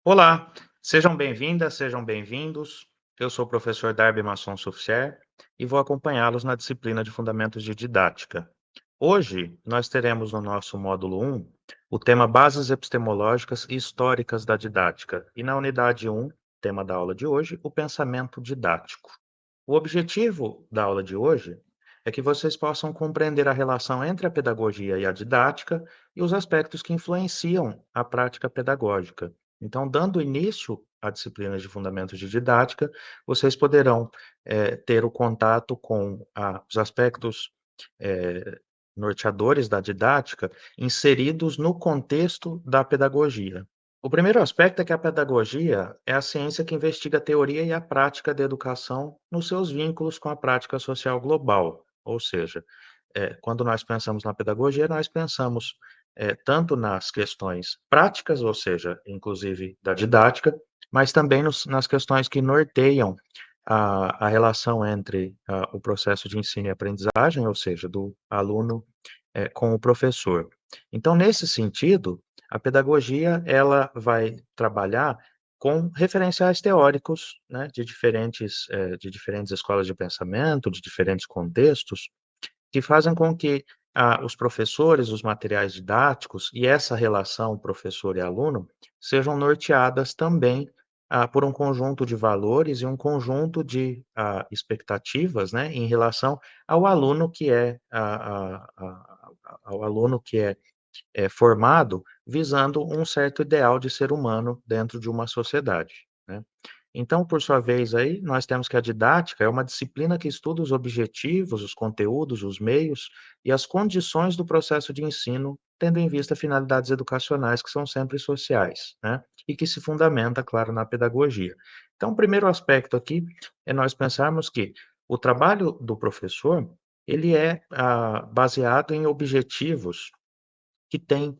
Olá, sejam bem-vindas, sejam bem-vindos. Eu sou o professor Darby Masson Sufier e vou acompanhá-los na disciplina de Fundamentos de Didática. Hoje, nós teremos no nosso módulo 1 o tema Bases Epistemológicas e Históricas da Didática, e na unidade 1, tema da aula de hoje, o pensamento didático. O objetivo da aula de hoje é que vocês possam compreender a relação entre a pedagogia e a didática e os aspectos que influenciam a prática pedagógica. Então, dando início à disciplina de Fundamentos de Didática, vocês poderão ter o contato com os aspectos eh, norteadores da didática inseridos no contexto da pedagogia. O primeiro aspecto é que a pedagogia é a ciência que investiga a teoria e a prática da educação nos seus vínculos com a prática social global. Ou seja, quando nós pensamos na pedagogia, nós pensamos tanto nas questões práticas, ou seja, inclusive da didática, mas também nas questões que norteiam a relação entre o processo de ensino e aprendizagem, ou seja, do aluno com o professor. Então, nesse sentido, a pedagogia ela vai trabalhar com referenciais teóricos, né, de diferentes escolas de pensamento, de diferentes contextos, que fazem com que os professores, os materiais didáticos e essa relação professor e aluno sejam norteadas também por um conjunto de valores e um conjunto de expectativas, né, em relação ao aluno que é ao aluno que é formado visando um certo ideal de ser humano dentro de uma sociedade, né. Então, por sua vez aí, nós temos que a didática é uma disciplina que estuda os objetivos, os conteúdos, os meios e as condições do processo de ensino, tendo em vista finalidades educacionais que são sempre sociais, né, e que se fundamenta, claro, na pedagogia. Então, o primeiro aspecto aqui é nós pensarmos que o trabalho do professor, ele é, baseado em objetivos que tem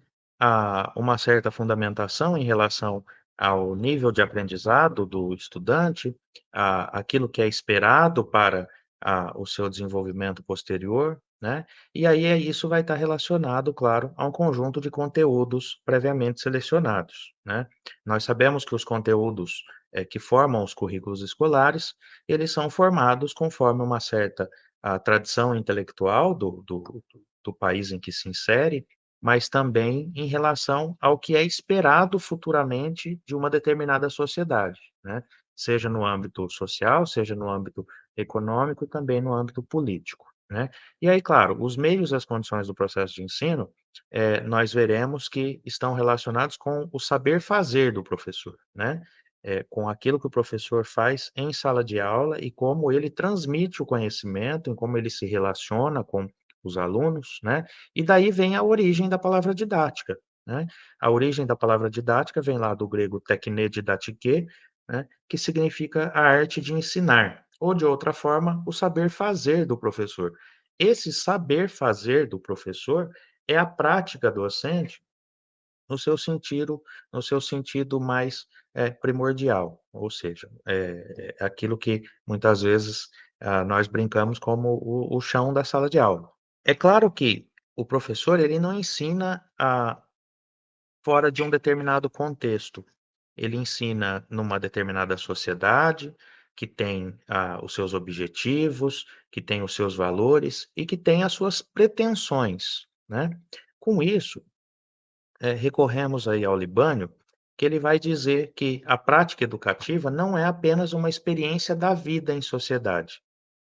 uma certa fundamentação em relação ao nível de aprendizado do estudante, aquilo que é esperado para o seu desenvolvimento posterior, né, e aí isso vai estar relacionado, claro, a um conjunto de conteúdos previamente selecionados, né. Nós sabemos que os conteúdos, que formam os currículos escolares, eles são formados conforme uma certa tradição intelectual do país em que se insere, mas também em relação ao que é esperado futuramente de uma determinada sociedade, né, seja no âmbito social, seja no âmbito econômico e também no âmbito político, né. E aí, claro, os meios e as condições do processo de ensino, nós veremos que estão relacionados com o saber fazer do professor, né, com aquilo que o professor faz em sala de aula e como ele transmite o conhecimento, em como ele se relaciona com os alunos, né, e daí vem a origem da palavra didática, né. A origem da palavra didática vem lá do grego tekne didatike, né, que significa a arte de ensinar, ou de outra forma, o saber fazer do professor. Esse saber fazer do professor é a prática docente no seu sentido mais, primordial, ou seja, é aquilo que muitas vezes, nós brincamos como o chão da sala de aula. É claro que o professor ele não ensina fora de um determinado contexto. Ele ensina numa determinada sociedade, que tem, os seus objetivos, que tem os seus valores e que tem as suas pretensões, né. Com isso, recorremos aí ao Libânio, que ele vai dizer que a prática educativa não é apenas uma experiência da vida em sociedade,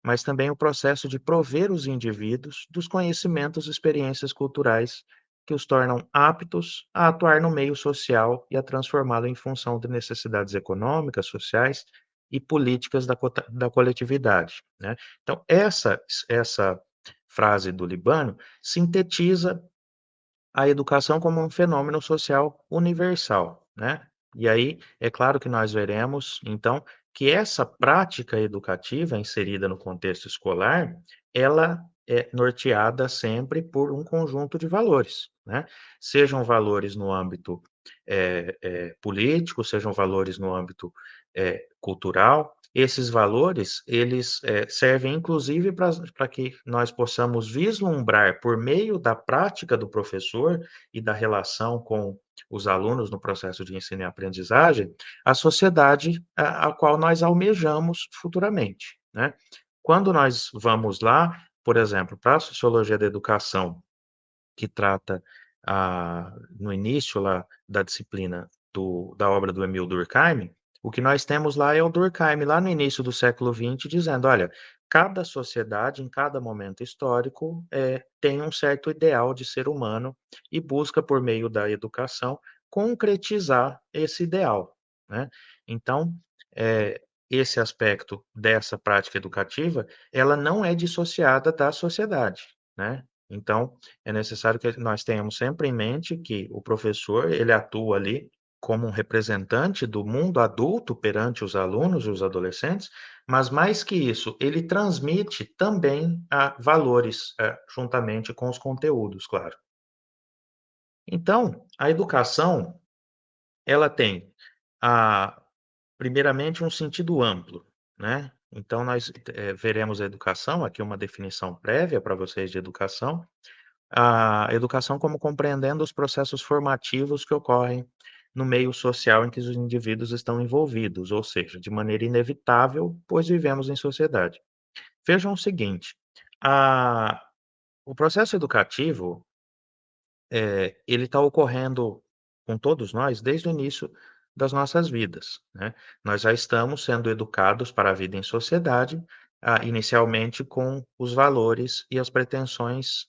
mas também o processo de prover os indivíduos dos conhecimentos e experiências culturais que os tornam aptos a atuar no meio social e a transformá-lo em função de necessidades econômicas, sociais e políticas da coletividade, né. Então essa frase do Libano sintetiza a educação como um fenômeno social universal, né. E aí, é claro que nós veremos, então, que essa prática educativa inserida no contexto escolar, ela é norteada sempre por um conjunto de valores, né. Sejam valores no âmbito político, sejam valores no âmbito, cultural. Esses valores, eles, servem inclusive para que nós possamos vislumbrar, por meio da prática do professor e da relação com os alunos no processo de ensino e aprendizagem, a sociedade a qual nós almejamos futuramente, né. Quando nós vamos lá, por exemplo, para a sociologia da educação, que trata, no início lá da disciplina da obra do Emil Durkheim, o que nós temos lá é o Durkheim, lá no início do século XX, dizendo: "Olha, cada sociedade, em cada momento histórico, tem um certo ideal de ser humano e busca, por meio da educação, concretizar esse ideal", né. Então, esse aspecto dessa prática educativa, ela não é dissociada da sociedade, né. Então, é necessário que nós tenhamos sempre em mente que o professor, ele atua ali como um representante do mundo adulto perante os alunos e os adolescentes, mas mais que isso, ele transmite também, valores, juntamente com os conteúdos, claro. Então, a educação, ela tem, ah, primeiramente um sentido amplo, né. Então nós, veremos a educação, aqui uma definição prévia para vocês de educação, a educação como compreendendo os processos formativos que ocorrem no meio social em que os indivíduos estão envolvidos, ou seja, de maneira inevitável, pois vivemos em sociedade. Vejam o seguinte, a o processo educativo, ele está ocorrendo com todos nós desde o início das nossas vidas, né. Nós já estamos sendo educados para a vida em sociedade, inicialmente com os valores e as pretensões,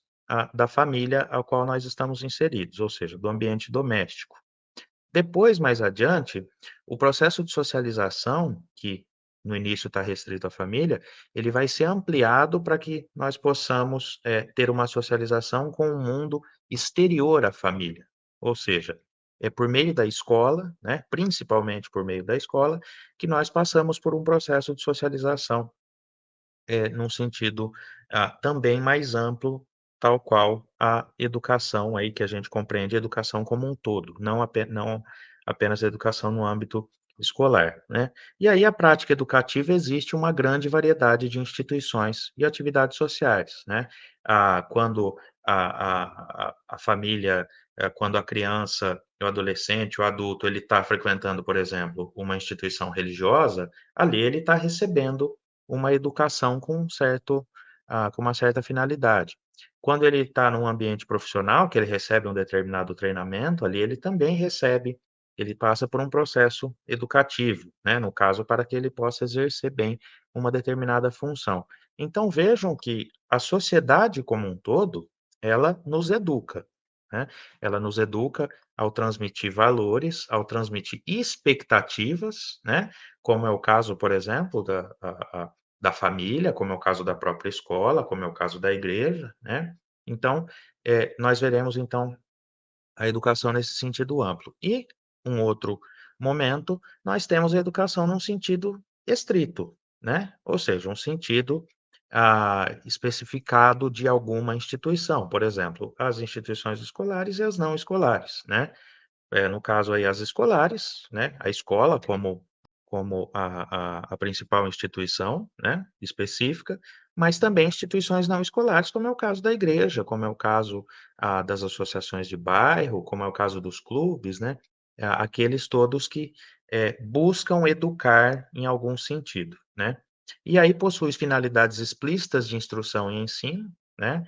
da família ao qual nós estamos inseridos, ou seja, do ambiente doméstico. Depois, mais adiante, o processo de socialização, que no início está restrito à família, ele vai ser ampliado para que nós possamos, ter uma socialização com o mundo exterior à família. Ou seja, é por meio da escola, né, principalmente por meio da escola, que nós passamos por um processo de socialização num sentido, também mais amplo, tal qual a educação aí que a gente compreende a educação como um todo, não apenas a educação no âmbito escolar, né. E aí a prática educativa existe uma grande variedade de instituições e atividades sociais, né. Quando a família, quando a criança, o adolescente, o adulto, ele está frequentando, por exemplo, uma instituição religiosa, ali ele está recebendo uma educação com uma certa finalidade. Quando ele está num ambiente profissional, que ele recebe um determinado treinamento, ali ele passa por um processo educativo, né, no caso, para que ele possa exercer bem uma determinada função. Então vejam que a sociedade como um todo, ela nos educa, né, ela nos educa ao transmitir valores, ao transmitir expectativas, né, como é o caso, por exemplo, da família, como é o caso da própria escola, como é o caso da igreja, né. Então, nós veremos então a educação nesse sentido amplo. E um outro momento, nós temos a educação num sentido estrito, né, ou seja, um sentido, especificado de alguma instituição, por exemplo, as instituições escolares e as não escolares, né. No caso aí as escolares, né, a escola como a principal instituição, né, específica, mas também instituições não escolares, como é o caso da igreja, como é o caso, das associações de bairro, como é o caso dos clubes, né, aqueles todos que, buscam educar em algum sentido, né. E aí possui finalidades explícitas de instrução e ensino, né,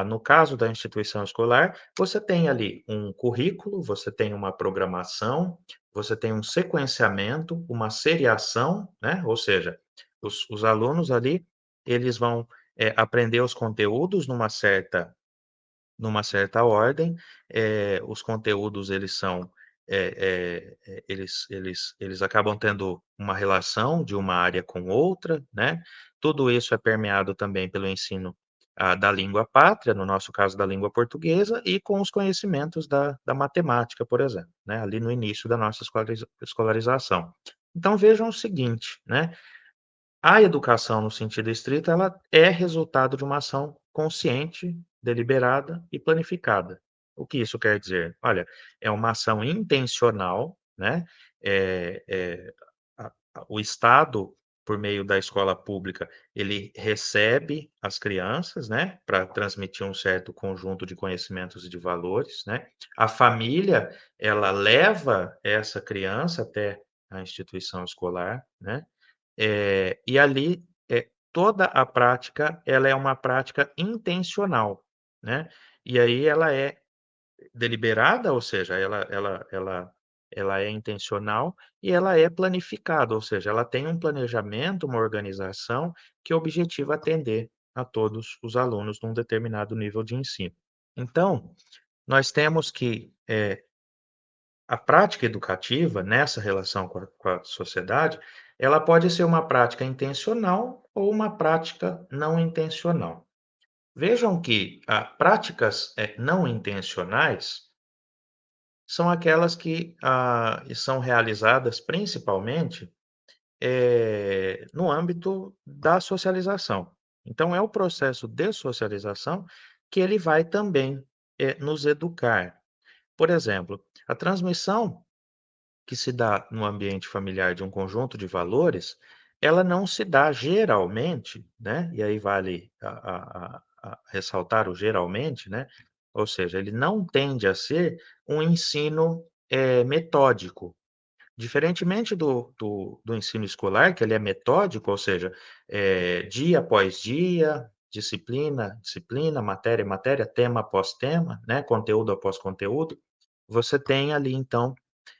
no caso da instituição escolar, você tem ali um currículo, você tem uma programação, você tem um sequenciamento, uma seriação, né, ou seja, os alunos ali, eles vão, aprender os conteúdos numa certa ordem, os conteúdos eles são, eles acabam tendo uma relação de uma área com outra, né, tudo isso é permeado também pelo ensino, da língua pátria, no nosso caso da língua portuguesa, e com os conhecimentos da matemática, por exemplo, né, ali no início da nossa escolarização. Então vejam o seguinte, né, a educação no sentido estrito, ela é resultado de uma ação consciente, deliberada e planificada. O que isso quer dizer? Olha, é uma ação intencional, né, o Estado, por meio da escola pública, ele recebe as crianças, né, para transmitir um certo conjunto de conhecimentos e de valores, né. A família, ela leva essa criança até a instituição escolar, né, e ali, toda a prática, ela é uma prática intencional, né. E aí ela é deliberada, ou seja, ela é intencional e ela é planificada, ou seja, ela tem um planejamento, uma organização que objetiva atender a todos os alunos num determinado nível de ensino. Então, nós temos que, a prática educativa nessa relação com a sociedade, ela pode ser uma prática intencional ou uma prática não intencional. Vejam que, práticas, não intencionais são aquelas que, são realizadas principalmente, no âmbito da socialização. Então é o processo de socialização que ele vai também, nos educar. Por exemplo, a transmissão que se dá no ambiente familiar de um conjunto de valores, ela não se dá geralmente, né, e aí vale ressaltar o geralmente, né, ou seja, ele não tende a ser um ensino, metódico. Diferentemente do ensino escolar, que ele é metódico, ou seja, dia após dia, disciplina, disciplina, matéria, matéria, tema após tema, né, conteúdo após conteúdo, você tem ali então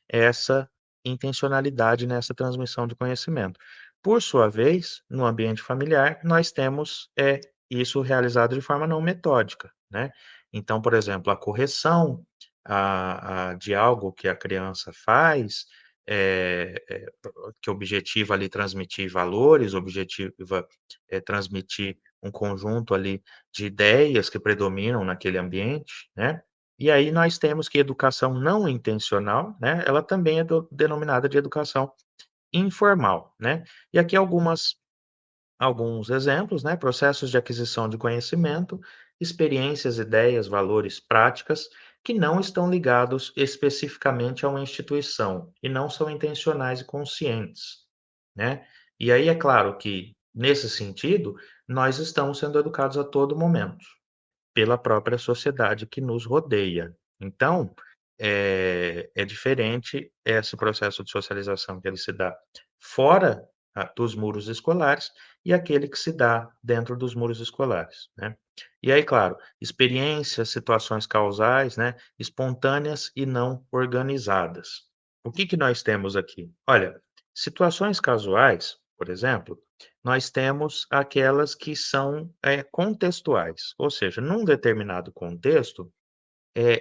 essa intencionalidade nessa transmissão de conhecimento. Por sua vez, no ambiente familiar, nós temos, isso realizado de forma não metódica, né. Então, por exemplo, a correção, de algo que a criança faz, que objetiva ali transmitir valores, objetiva, transmitir um conjunto ali de ideias que predominam naquele ambiente, né. E aí nós temos que educação não intencional, né, ela também é denominada de educação informal, né. E aqui alguns exemplos, né, processos de aquisição de conhecimento, experiências, ideias, valores, práticas que não estão ligados especificamente a uma instituição e não são intencionais e conscientes, né. E aí é claro que, nesse sentido, nós estamos sendo educados a todo momento. Pela própria sociedade que nos rodeia. Então, é diferente esse processo de socialização que ele se dá fora, dos muros escolares e aquele que se dá dentro dos muros escolares, né. E aí, claro, experiências, situações causais, né, espontâneas e não organizadas. O que que nós temos aqui? Olha, situações casuais, por exemplo, nós temos aquelas que são, contextuais, ou seja, num determinado contexto,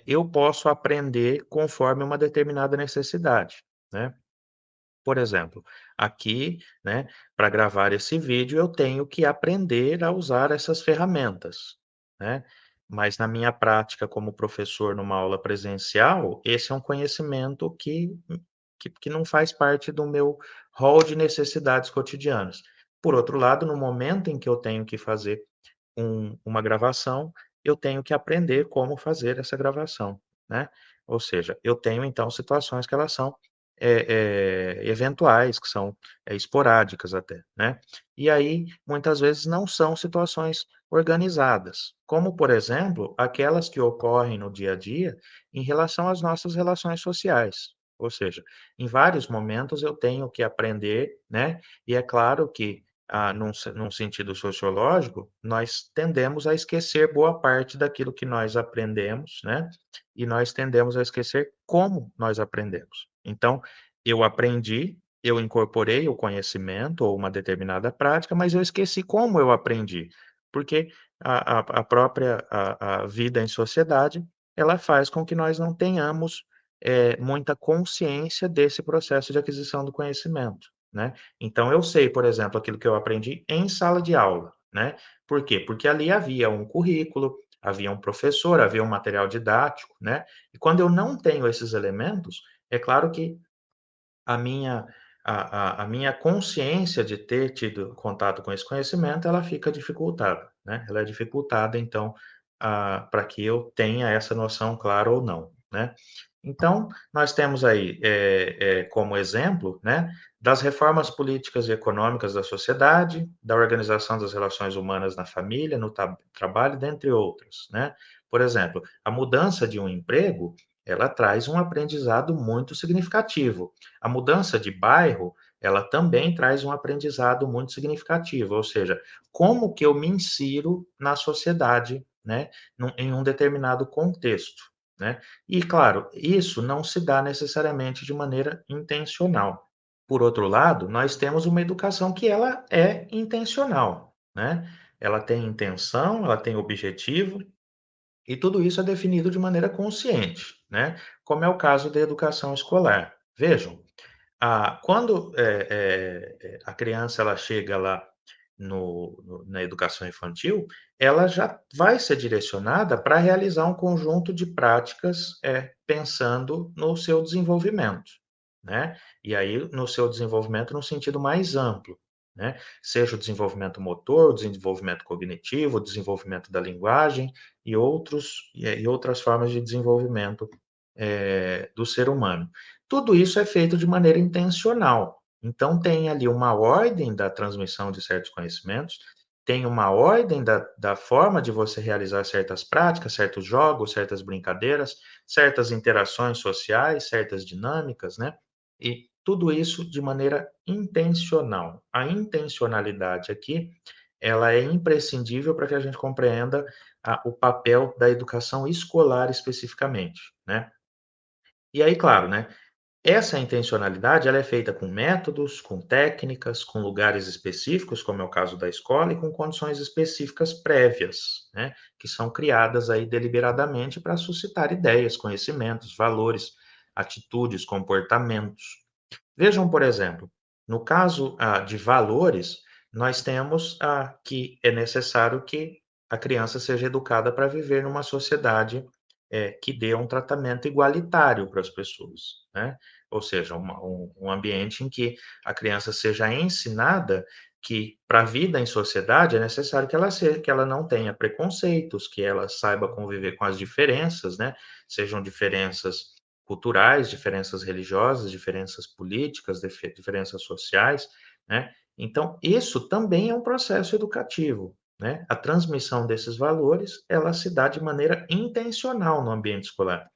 eu posso aprender conforme uma determinada necessidade, né. Por exemplo, aqui, né, para gravar esse vídeo eu tenho que aprender a usar essas ferramentas, né. Mas na minha prática como professor numa aula presencial, esse é um conhecimento que não faz parte do meu rol de necessidades cotidianas. Por outro lado, no momento em que eu tenho que fazer uma gravação, eu tenho que aprender como fazer essa gravação, né. Ou seja, eu tenho então situações que elas são, eventuais, que são, esporádicas até, né. E aí, muitas vezes não são situações organizadas, como por exemplo, aquelas que ocorrem no dia a dia em relação às nossas relações sociais. Ou seja, em vários momentos eu tenho que aprender, né, e é claro que num sentido sociológico, nós tendemos a esquecer boa parte daquilo que nós aprendemos, né, e nós tendemos a esquecer como nós aprendemos. Então, eu aprendi, eu incorporei o conhecimento ou uma determinada prática, mas eu esqueci como eu aprendi, porque a própria a vida em sociedade, ela faz com que nós não tenhamos, muita consciência desse processo de aquisição do conhecimento, né. Então eu sei, por exemplo, aquilo que eu aprendi em sala de aula, né. Por quê? Porque ali havia um currículo, havia um professor, havia um material didático, né. E quando eu não tenho esses elementos, é claro que a minha a minha consciência de ter tido contato com esse conhecimento, ela fica dificultada, né. Ela é dificultada então, para que eu tenha essa noção clara ou não, né. Então, nós temos aí, como exemplo, né, das reformas políticas e econômicas da sociedade, da organização das relações humanas na família, no trabalho, dentre outras, né. Por exemplo, a mudança de um emprego, ela traz um aprendizado muito significativo. A mudança de bairro, ela também traz um aprendizado muito significativo, ou seja, como que eu me insiro na sociedade, né, em um determinado contexto, né. E claro, isso não se dá necessariamente de maneira intencional. Por outro lado, nós temos uma educação que ela é intencional, né. Ela tem intenção, ela tem objetivo, e tudo isso é definido de maneira consciente, né, como é o caso da educação escolar. Vejam, quando, a criança ela chega lá na educação infantil, ela já vai ser direcionada para realizar um conjunto de práticas, pensando no seu desenvolvimento, né. E aí no seu desenvolvimento no sentido mais amplo, né, seja o desenvolvimento motor, o desenvolvimento cognitivo, o desenvolvimento da linguagem e outras formas de desenvolvimento, do ser humano. Tudo isso é feito de maneira intencional. Então, tem ali uma ordem da transmissão de certos conhecimentos, tem uma ordem da forma de você realizar certas práticas, certos jogos, certas brincadeiras, certas interações sociais, certas dinâmicas, né? E tudo isso de maneira intencional. A intencionalidade aqui, ela é imprescindível para que a gente compreenda o papel da educação escolar especificamente, né? E aí, claro, né? Essa intencionalidade, ela é feita com métodos, com técnicas, com lugares específicos, como é o caso da escola, e com condições específicas prévias, né, que são criadas aí deliberadamente para suscitar ideias, conhecimentos, valores, atitudes, comportamentos. Vejam, por exemplo, no caso, de valores, nós temos, que é necessário que a criança seja educada para viver numa sociedade, que dê um tratamento igualitário para as pessoas, né. Ou seja, um ambiente em que a criança seja ensinada que para a vida em sociedade é necessário que ela não tenha preconceitos, que ela saiba conviver com as diferenças, né, sejam diferenças culturais, diferenças religiosas, diferenças políticas, diferenças sociais, né. Então, isso também é um processo educativo, né. A transmissão desses valores, ela se dá de maneira intencional no ambiente escolar.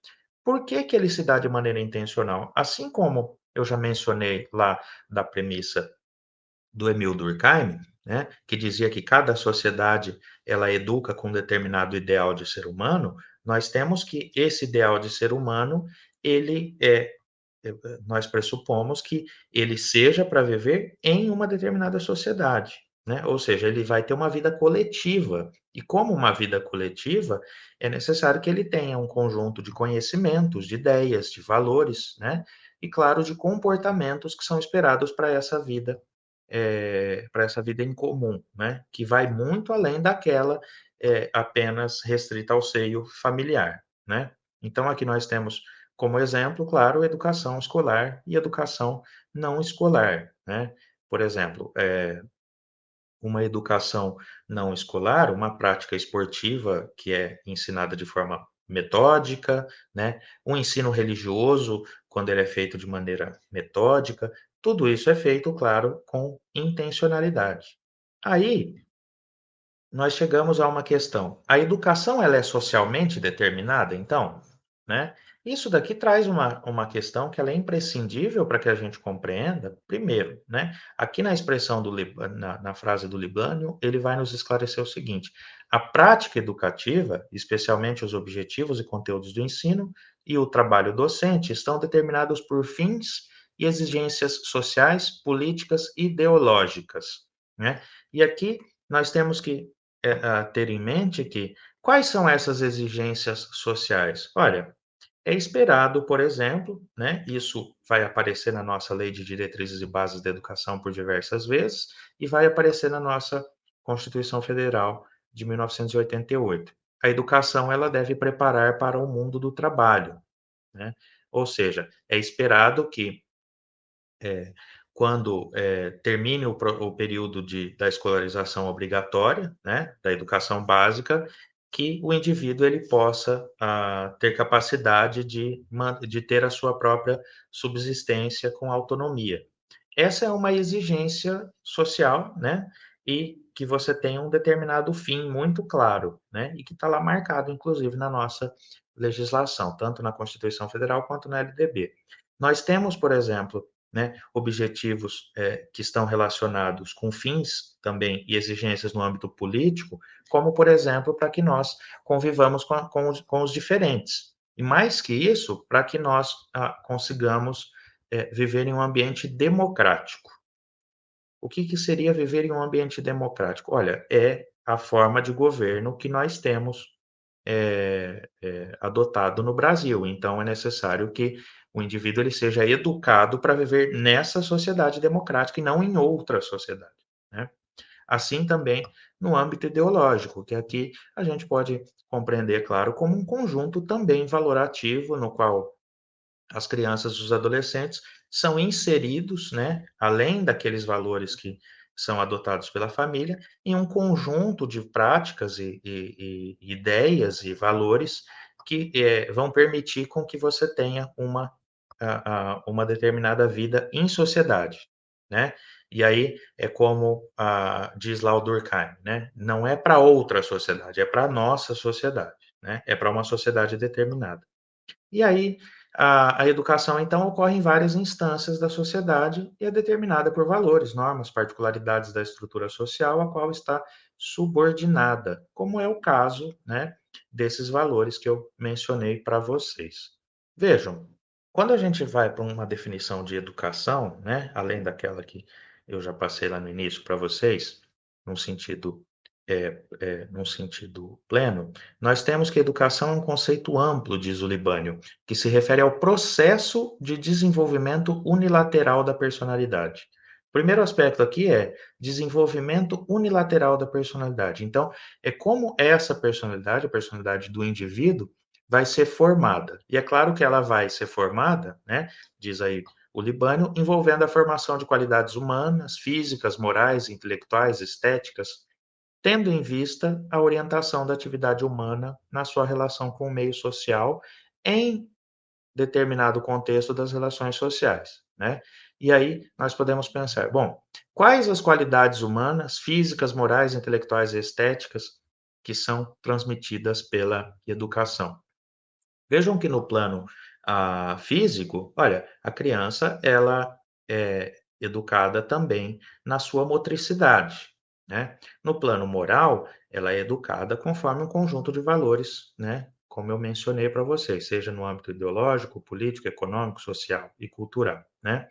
Por que que ele se dá de maneira intencional? Assim como eu já mencionei lá da premissa do Emil Durkheim, né, que dizia que cada sociedade ela educa com um determinado ideal de ser humano, nós temos que esse ideal de ser humano, ele nós pressupomos que ele seja para viver em uma determinada sociedade, né, ou seja, ele vai ter uma vida coletiva, e como uma vida coletiva, é necessário que ele tenha um conjunto de conhecimentos, de ideias, de valores, né, e claro, de comportamentos que são esperados para essa vida em comum, né, que vai muito além daquela, apenas restrita ao seio familiar, né. Então aqui nós temos como exemplo, claro, educação escolar e educação não escolar, né. Por exemplo, uma educação não escolar, uma prática esportiva que é ensinada de forma metódica, né, um ensino religioso, quando ele é feito de maneira metódica, tudo isso é feito, claro, com intencionalidade. Aí, nós chegamos a uma questão, a educação ela é socialmente determinada então? Né? Isso daqui traz uma questão que ela é imprescindível para que a gente compreenda, primeiro, né, aqui na expressão na frase do Libânio, ele vai nos esclarecer o seguinte: a prática educativa, especialmente os objetivos e conteúdos do ensino e o trabalho docente, estão determinados por fins e exigências sociais, políticas e ideológicas, né? E aqui nós temos que ter em mente que quais são essas exigências sociais? Olha, é esperado, por exemplo, né, isso vai aparecer na nossa Lei de Diretrizes e Bases da Educação por diversas vezes e vai aparecer na nossa Constituição Federal de 1988. A educação ela deve preparar para o mundo do trabalho, né? Ou seja, é esperado que é, quando, termine o período da escolarização obrigatória, né, da educação básica, que o indivíduo ele possa, ter capacidade de ter a sua própria subsistência com autonomia. Essa é uma exigência social, né, e que você tem um determinado fim muito claro, né, e que está lá marcado inclusive na nossa legislação, tanto na Constituição Federal quanto na LDB. Nós temos, por exemplo, né, objetivos, que estão relacionados com fins também e exigências no âmbito político, como, por exemplo, para que nós convivamos com os diferentes. E mais que isso, para que nós, consigamos, viver em um ambiente democrático. O que que seria viver em um ambiente democrático? Olha, é a forma de governo que nós temos, adotado no Brasil. Então é necessário que o indivíduo ele seja educado para viver nessa sociedade democrática e não em outra sociedade, né. Assim também no âmbito ideológico, que aqui a gente pode compreender, claro, como um conjunto também valorativo, no qual as crianças e os adolescentes são inseridos, né, além daqueles valores que são adotados pela família, em um conjunto de práticas e ideias e valores que, vão permitir com que você tenha uma determinada vida em sociedade, né. E aí é como, diz lá o Durkheim, né, não é para outra sociedade, é para a nossa sociedade, né, é para uma sociedade determinada. E aí, a educação, então, ocorre em várias instâncias da sociedade e é determinada por valores, normas, particularidades da estrutura social a qual está subordinada, como é o caso, né, desses valores que eu mencionei para vocês. Vejam, quando a gente vai para uma definição de educação, né, além daquela que eu já passei lá no início para vocês, num sentido, num sentido pleno, nós temos que educação é um conceito amplo, diz o Libânio, que se refere ao processo de desenvolvimento unilateral da personalidade. O primeiro aspecto aqui é desenvolvimento unilateral da personalidade. Então, é como essa personalidade, a personalidade do indivíduo, vai ser formada. E é claro que ela vai ser formada, né, diz aí o Libânio, envolvendo a formação de qualidades humanas, físicas, morais, intelectuais, estéticas, tendo em vista a orientação da atividade humana na sua relação com o meio social, em determinado contexto das relações sociais, né. E aí nós podemos pensar: bom, quais as qualidades humanas, físicas, morais, intelectuais e estéticas que são transmitidas pela educação? Vejam que no plano, físico, olha, a criança ela é educada também na sua motricidade, né. No plano moral, ela é educada conforme um conjunto de valores, né, como eu mencionei para vocês, seja no âmbito ideológico, político, econômico, social e cultural, né.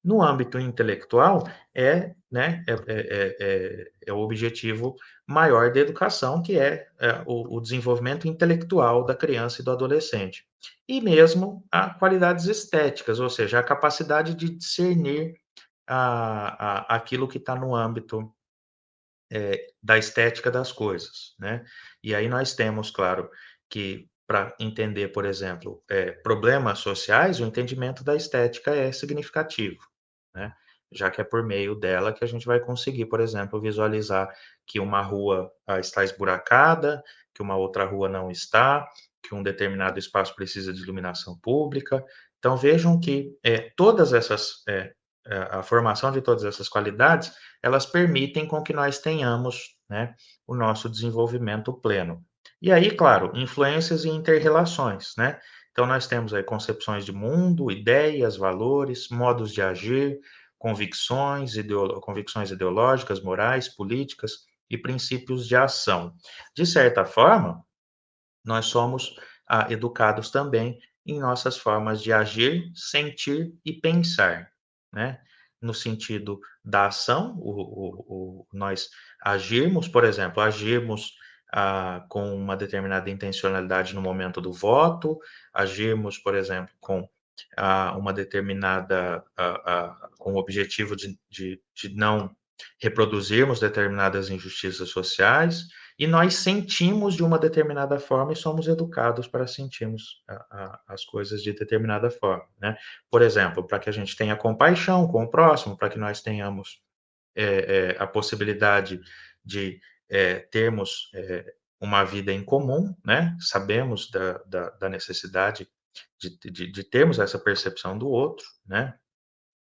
No âmbito intelectual, né, é o objetivo maior da educação, que é, o desenvolvimento intelectual da criança e do adolescente. E mesmo a qualidades estéticas, ou seja, a capacidade de discernir aquilo que está no âmbito, da estética das coisas, né. E aí nós temos, claro, que para entender, por exemplo, problemas sociais, o entendimento da estética é significativo, né, já que é por meio dela que a gente vai conseguir, por exemplo, visualizar que uma rua, está esburacada, que uma outra rua não está, que um determinado espaço precisa de iluminação pública. Então vejam que, todas essas, a formação de todas essas qualidades, elas permitem com que nós tenhamos, né, o nosso desenvolvimento pleno. E aí, claro, influências e interrelações, né. Então nós temos aí concepções de mundo, ideias, valores, modos de agir, convicções ideológicas, morais, políticas e princípios de ação. De certa forma, nós somos, educados também em nossas formas de agir, sentir e pensar, né. No sentido da ação, nós agirmos, por exemplo, agirmos, com uma determinada intencionalidade no momento do voto, agirmos, por exemplo, com, uma determinada, com o objetivo de não reproduzirmos determinadas injustiças sociais, e nós sentimos de uma determinada forma e somos educados para sentirmos as coisas de determinada forma, né. Por exemplo, para que a gente tenha compaixão com o próximo, para que nós tenhamos, a possibilidade de, termos, uma vida em comum, né, sabemos da necessidade de termos essa percepção do outro, né.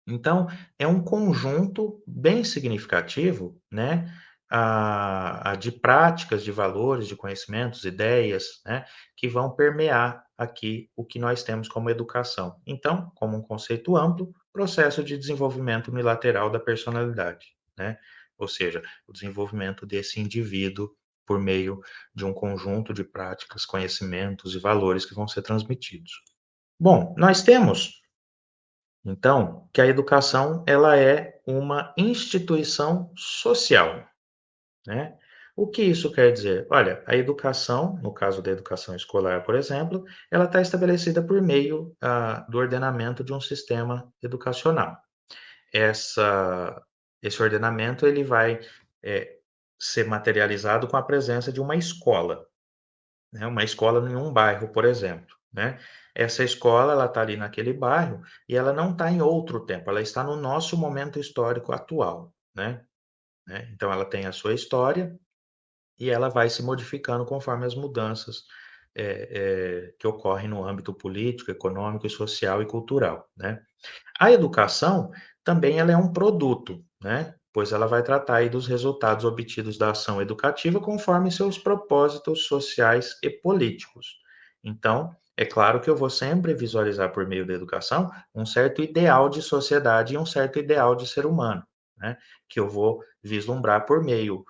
Então, é um conjunto bem significativo, né, de práticas, de valores, de conhecimentos, ideias, né, que vão permear aqui o que nós temos como educação. Então, como um conceito amplo, processo de desenvolvimento unilateral da personalidade, né, ou seja, o desenvolvimento desse indivíduo por meio de um conjunto de práticas, conhecimentos e valores que vão ser transmitidos. Bom, nós temos então, que a educação ela é uma instituição social, né. O que isso quer dizer? Olha, a educação, no caso da educação escolar, por exemplo, ela está estabelecida por meio, do ordenamento de um sistema educacional. Essa esse ordenamento ele vai, eh, ser materializado com a presença de uma escola, né, uma escola em um bairro, por exemplo, né. Essa escola, ela está ali naquele bairro e ela não está em outro tempo, ela está no nosso momento histórico atual, né. Então ela tem a sua história e ela vai se modificando conforme as mudanças, que ocorrem no âmbito político, econômico e social e cultural, né. A educação também ela é um produto, né, pois ela vai tratar aí dos resultados obtidos da ação educativa conforme seus propósitos sociais e políticos. Então, é claro que eu vou sempre visualizar por meio da educação um certo ideal de sociedade e um certo ideal de ser humano, né, que eu vou vislumbrar por meio,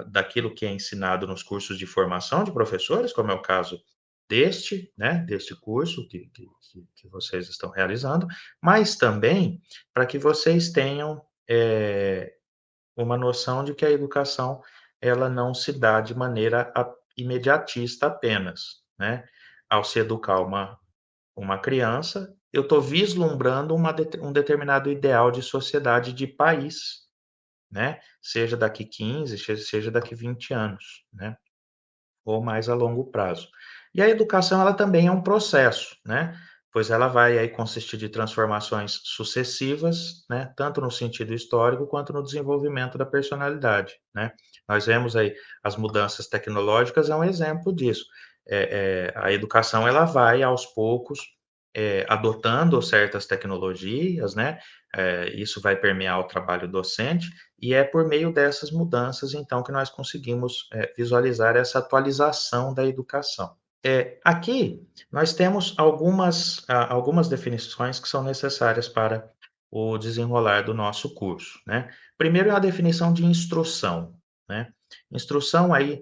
daquilo que é ensinado nos cursos de formação de professores, como é o caso deste curso que vocês estão realizando, mas também para que vocês tenham, uma noção de que a educação, ela não se dá de maneira imediatista apenas, né. Ao se educar uma criança, eu estou vislumbrando um determinado ideal de sociedade, de país, né, seja daqui 15, seja daqui 20 anos, né, ou mais a longo prazo. E a educação ela também é um processo, né, pois ela vai aí consistir de transformações sucessivas, né, tanto no sentido histórico quanto no desenvolvimento da personalidade, né. Nós vemos aí as mudanças tecnológicas é um exemplo disso. A educação ela vai aos poucos, adotando certas tecnologias, né, isso vai permear o trabalho docente, e é por meio dessas mudanças, então, que nós conseguimos, visualizar essa atualização da educação. Aqui nós temos algumas definições que são necessárias para o desenrolar do nosso curso, né. Primeiro é a definição de instrução, né. Instrução aí,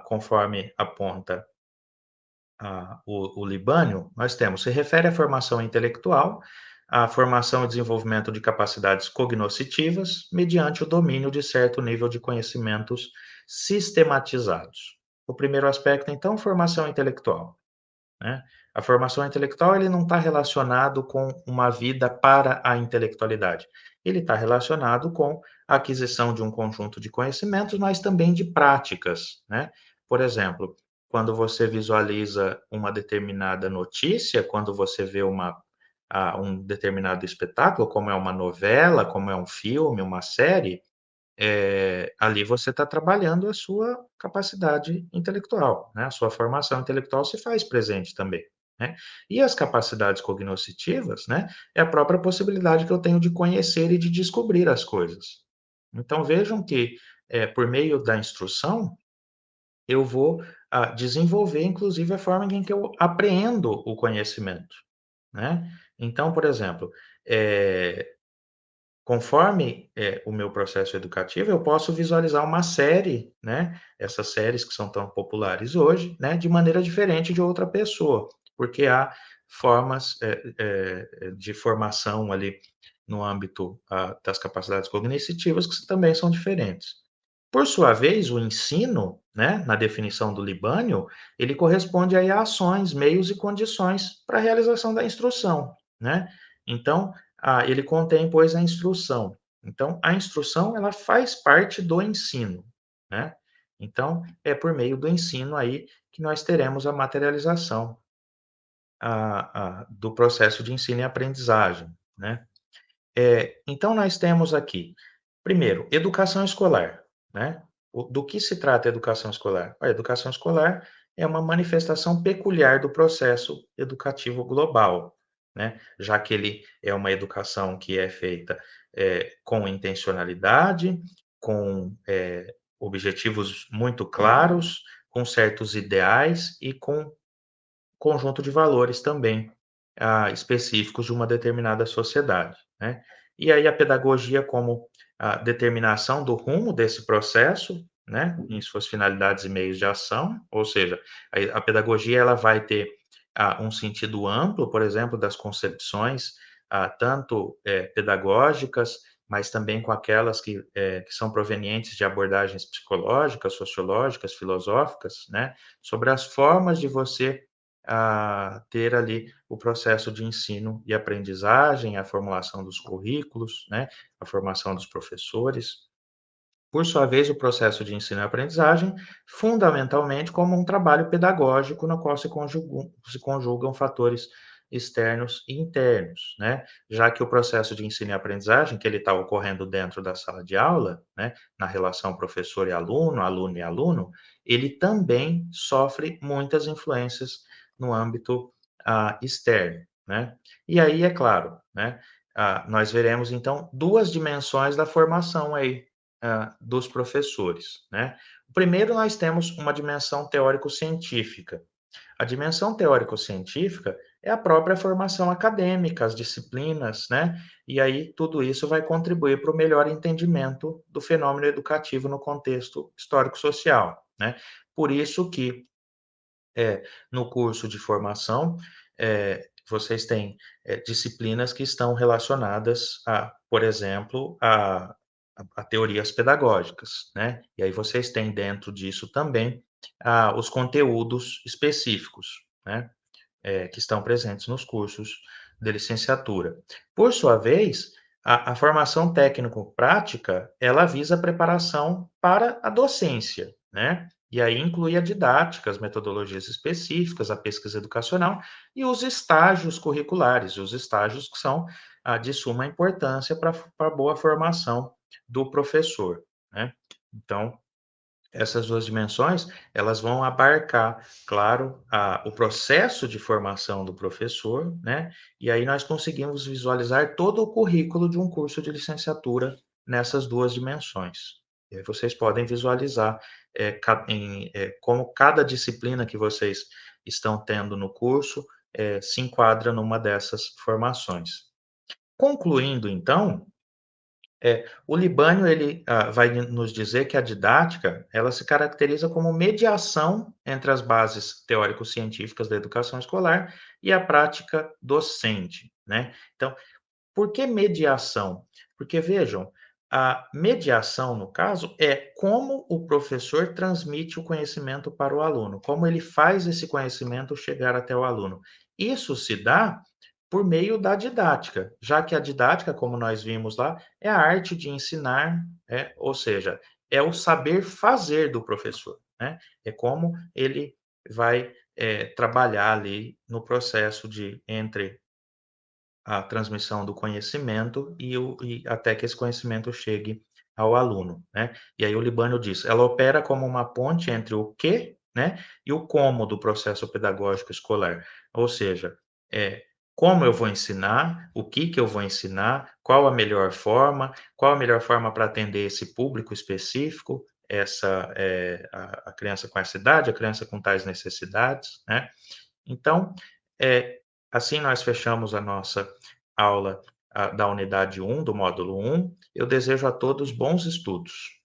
conforme aponta o Libânio, nós temos se refere à formação intelectual, à formação e desenvolvimento de capacidades cognoscitivas, mediante o domínio de certo nível de conhecimentos sistematizados. O primeiro aspecto, então, formação intelectual, né. A formação intelectual, ele não está relacionado com uma vida para a intelectualidade, ele está relacionado com a aquisição de um conjunto de conhecimentos, mas também de práticas, né. Por exemplo, quando você visualiza uma determinada notícia, quando você vê um determinado espetáculo, como é uma novela, como é um filme, uma série, ali você está trabalhando a sua capacidade intelectual, né, a sua formação intelectual se faz presente também, né. E as capacidades cognoscitivas, né, é a própria possibilidade que eu tenho de conhecer e de descobrir as coisas. Então vejam que, por meio da instrução, eu vou, desenvolver inclusive a forma em que eu apreendo o conhecimento, né. Então, por exemplo, eh conforme, o meu processo educativo, eu posso visualizar uma série, né, essas séries que são tão populares hoje, né, de maneira diferente de outra pessoa, porque há formas, de formação ali no âmbito, das capacidades cognitivas que também são diferentes. Por sua vez, o ensino, né, na definição do Libânio, ele corresponde aí a ações, meios e condições para a realização da instrução, né. Então, ele contém, pois, a instrução. Então, a instrução, ela faz parte do ensino, né. Então, é por meio do ensino aí que nós teremos a materialização, do processo de ensino e aprendizagem, né. Então nós temos aqui, primeiro, educação escolar, né. Do que se trata a educação escolar? A educação escolar é uma manifestação peculiar do processo educativo global, né? Já que ele é uma educação que é feita com intencionalidade, com objetivos muito claros, com certos ideais e com conjunto de valores também, específicos de uma determinada sociedade, né. E aí a pedagogia como a determinação do rumo desse processo, né, em suas finalidades e meios de ação, ou seja, a pedagogia ela vai ter, um sentido amplo, por exemplo, das concepções, tanto, pedagógicas, mas também com aquelas que são provenientes de abordagens psicológicas, sociológicas, filosóficas, né, sobre as formas de você a ter ali o processo de ensino e aprendizagem, a formulação dos currículos, né, a formação dos professores. Por sua vez, o processo de ensino e aprendizagem, fundamentalmente como um trabalho pedagógico no qual se conjugam fatores externos e internos, né? Já que o processo de ensino e aprendizagem, que ele está ocorrendo dentro da sala de aula, né, na relação professor e aluno, aluno e aluno, ele também sofre muitas influências no âmbito externo, né? E aí, é claro, né, nós veremos então duas dimensões da formação aí dos professores, né. Primeiro nós temos uma dimensão teórico-científica. A dimensão teórico-científica é a própria formação acadêmica, as disciplinas, né, e aí tudo isso vai contribuir para o melhor entendimento do fenômeno educativo no contexto histórico-social, né. Por isso que no curso de formação, vocês têm, disciplinas que estão relacionadas a, por exemplo, a teorias pedagógicas, né. E aí vocês têm dentro disso também, os conteúdos específicos, né, que estão presentes nos cursos de licenciatura. Por sua vez, a formação técnico-prática, ela visa a preparação para a docência, né, e aí inclui a didática, as metodologias específicas, a pesquisa educacional e os estágios curriculares, os estágios que são, de suma importância para a boa formação do professor, né. Então essas 2 dimensões, elas vão abarcar, claro, o processo de formação do professor, né, e aí nós conseguimos visualizar todo o currículo de um curso de licenciatura nessas 2 dimensões. E aí vocês podem visualizar, como cada disciplina que vocês estão tendo no curso, se enquadra numa dessas formações. Concluindo então, o Libânio ele, vai nos dizer que a didática, ela se caracteriza como mediação entre as bases teórico-científicas da educação escolar e a prática docente, né. Então, por que mediação? Porque vejam, a mediação, no caso, é como o professor transmite o conhecimento para o aluno, como ele faz esse conhecimento chegar até o aluno. Isso se dá por meio da didática, já que a didática, como nós vimos lá, é a arte de ensinar, ou seja, é o saber fazer do professor, né? É como ele vai, trabalhar ali no processo de entre a transmissão do conhecimento e até que esse conhecimento chegue ao aluno, né. E aí o Libânio diz: "Ela opera como uma ponte entre o que, né, e o como do processo pedagógico escolar". Ou seja, como eu vou ensinar, o que eu vou ensinar, qual a melhor forma para atender esse público específico, a criança com essa idade, a criança com tais necessidades, né. Então, eh, assim nós fechamos a nossa aula, da unidade 1 do módulo 1. Eu desejo a todos bons estudos.